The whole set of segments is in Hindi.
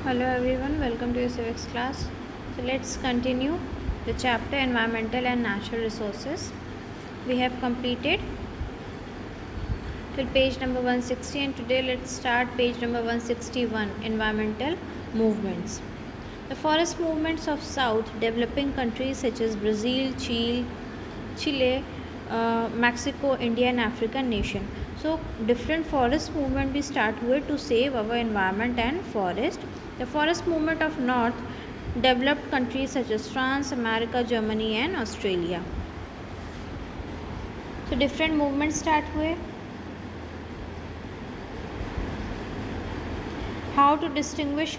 Hello everyone, welcome to your civics class. So let's continue the chapter environmental and natural resources. We have completed till page number 160 and today let's start page number 161, environmental movements. The forest movements of South developing countries such as Brazil, Chile, Mexico, India and African nation. So different forest movement we start with to save our environment and forest. The forest movement of North developed countries such as France, America, Germany and Australia. So different movements start हुए. How to distinguish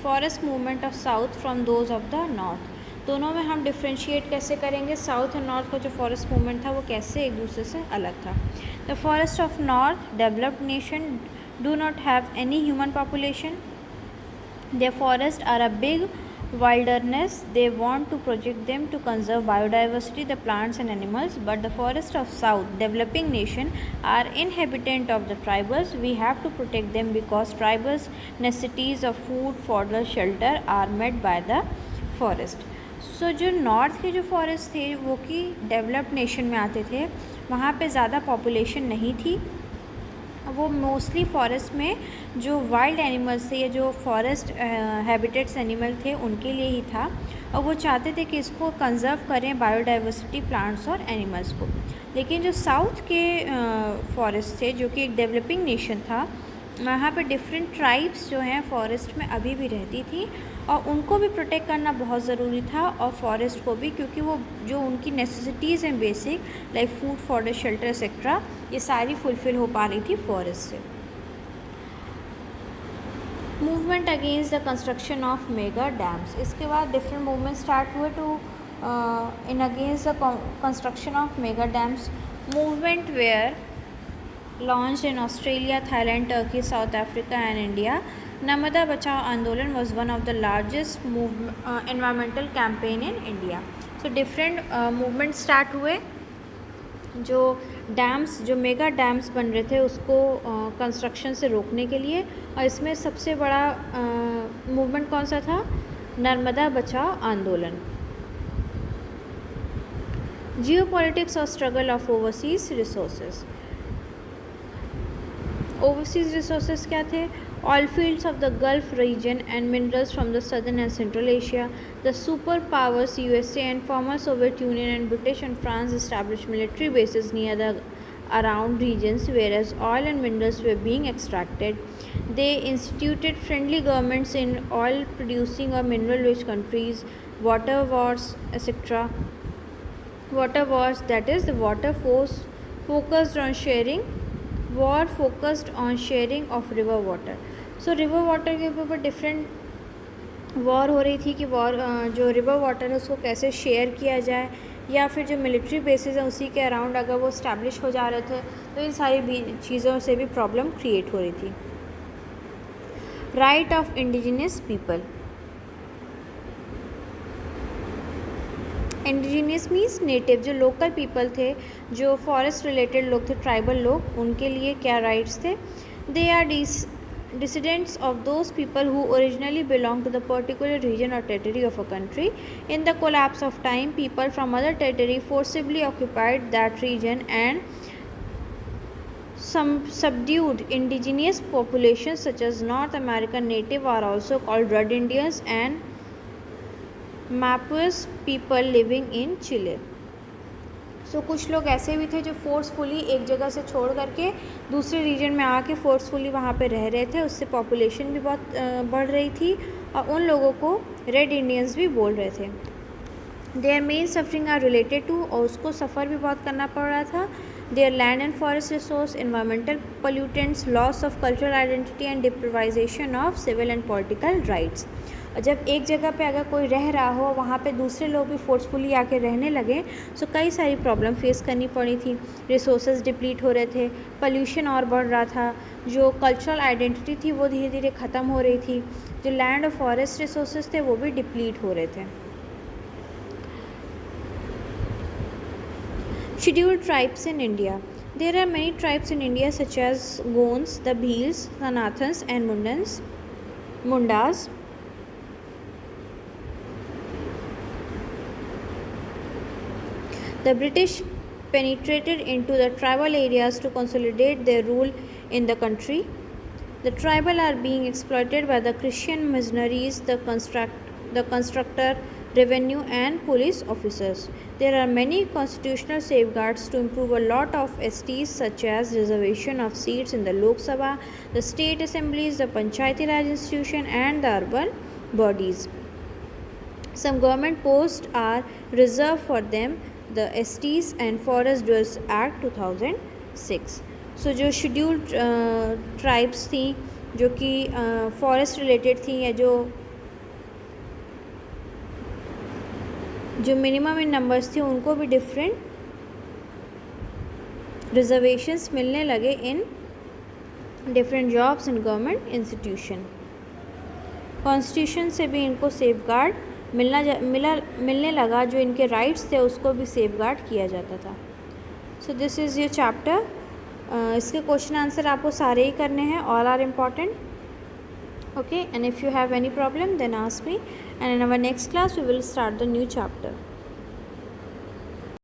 forest movement of South from those of the North. दोनों में हम डिफ्रेंशिएट कैसे करेंगे. साउथ और नॉर्थ का जो फॉरेस्ट मूवमेंट था वो कैसे एक दूसरे से अलग था. The forest of north developed nation do not have any human population. Their forests are a big wilderness. They want to protect them to conserve biodiversity, the plants and animals. But the forests of South developing nation are inhabitant of the tribals. We have to protect them because tribals' necessities of food, fodder, shelter are met by the forest. So जो नॉर्थ के जो फॉरेस्ट थे वो कि डेवलप्ड नेशन में आते थे, वहाँ पे ज़्यादा पॉपुलेशन नहीं थी. वो मोस्टली फॉरेस्ट में जो वाइल्ड एनिमल्स थे या जो फॉरेस्ट हैबिटेट्स एनिमल थे उनके लिए ही था और वो चाहते थे कि इसको कंजर्व करें बायोडाइवर्सिटी प्लांट्स और एनिमल्स को. लेकिन जो साउथ के फॉरेस्ट थे जो कि एक डेवलपिंग नेशन था, वहाँ पे डिफरेंट ट्राइब्स जो हैं फॉरेस्ट में अभी भी रहती थी और उनको भी प्रोटेक्ट करना बहुत ज़रूरी था और फॉरेस्ट को भी, क्योंकि वो जो उनकी नेसेसिटीज़ हैं basic like food, fodder, shelter etcetera, ये सारी फुलफ़िल हो पा रही थी फॉरेस्ट से. Movement against the construction of mega dams. इसके बाद डिफरेंट मूवमेंट स्टार्ट हुए to in against the construction of mega dams. Movement were launched in Australia, Thailand, Turkey, South Africa and India. Narmada Bachao Andolan was one of the largest environmental campaign in India. So different movements start हुए. जो डैम्स, जो मेगा डैम्स बन रहे थे उसको कंस्ट्रक्शन से रोकने के लिए, और इसमें सबसे बड़ा मूवमेंट कौन सा था? नर्मदा बचाओ आंदोलन. जियोपॉलिटिक्स और struggle of overseas resources. Overseas resources क्या थे? Oil fields of the gulf region and minerals from the southern and central Asia. The super powers USA and former Soviet Union and British and France established military bases near the around regions whereas oil and minerals were being extracted. They instituted friendly governments in oil producing or mineral rich countries. Water wars, etc. Water wars, that is the water force focused on sharing war focused on sharing of river water. So river water के ऊपर डिफरेंट वॉर हो रही थी कि वॉर जो रिवर वाटर है उसको कैसे शेयर किया जाए, या फिर जो मिलिट्री बेसिस हैं उसी के अराउंड अगर वो इस्टेब्लिश हो जा रहे थे तो इन सारी चीज़ों से भी प्रॉब्लम क्रिएट हो रही थी. Right of indigenous people. Indigenous means native, जो लोकल पीपल थे, जो फॉरेस्ट रिलेटेड लोग थे, ट्राइबल लोग, उनके लिए क्या राइट्स थे? They are dissidents of those people who originally belong to the particular region और territory of a country. In the collapse of time people from other territory forcibly occupied that region and subdued. Indigenous populations such as North American native are also called Red Indians and Mapuche people living in Chile. सो कुछ लोग ऐसे भी थे जो फोर्सफुली एक जगह से छोड़ करके दूसरे रीजन में आके फोर्सफुली वहाँ पे रह रहे थे, उससे पॉपुलेशन भी बहुत बढ़ रही थी और उन लोगों को रेड इंडियंस भी बोल रहे थे. Their main suffering are related to, और उसको सफ़र भी बहुत करना पड़ रहा था. Their land and forest resource, environmental pollutants, loss of cultural identity and deprivation of civil and political rights. और जब एक जगह पे अगर कोई रह रहा हो वहाँ पे दूसरे लोग भी फोर्सफुली आके रहने लगे तो कई सारी प्रॉब्लम फेस करनी पड़ी थी. रिसोर्सेज डिप्लीट हो रहे थे, पोल्यूशन और बढ़ रहा था, जो कल्चरल आइडेंटिटी थी वो धीरे धीरे ख़त्म हो रही थी, जो लैंड और फॉरेस्ट रिसोर्सेज थे वो भी डिप्लीट हो रहे थे. Scheduled tribes in India. There are many tribes in India such as Gonds, the Bhils, Sanathans and Mundans. Mundas. The British penetrated into the tribal areas to consolidate their rule in the country. The tribal are being exploited by the Christian missionaries, the constructor, revenue and police officers. There are many constitutional safeguards to improve a lot of STs, such as reservation of seats in the Lok Sabha, the state assemblies, the Panchayati Raj institution and the urban bodies. Some government posts are reserved for them, the STs and Forest Dwellers Act 2006. सो जो शेड्यूल्ड ट्राइब्स थी जो कि फॉरेस्ट रिलेटेड थी या जो मिनिमम इन नंबर्स थे उनको भी डिफरेंट रिजर्वेशंस मिलने लगे in different jobs in government institution. Constitution से भी इनको सेफगार्ड मिलने लगा, जो इनके राइट्स थे उसको भी सेफगार्ड किया जाता था. So this is your chapter. इसके क्वेश्चन आंसर आपको सारे ही करने हैं, all are important. Okay, and if you have any problem then ask me, and in our next class we will start the new chapter.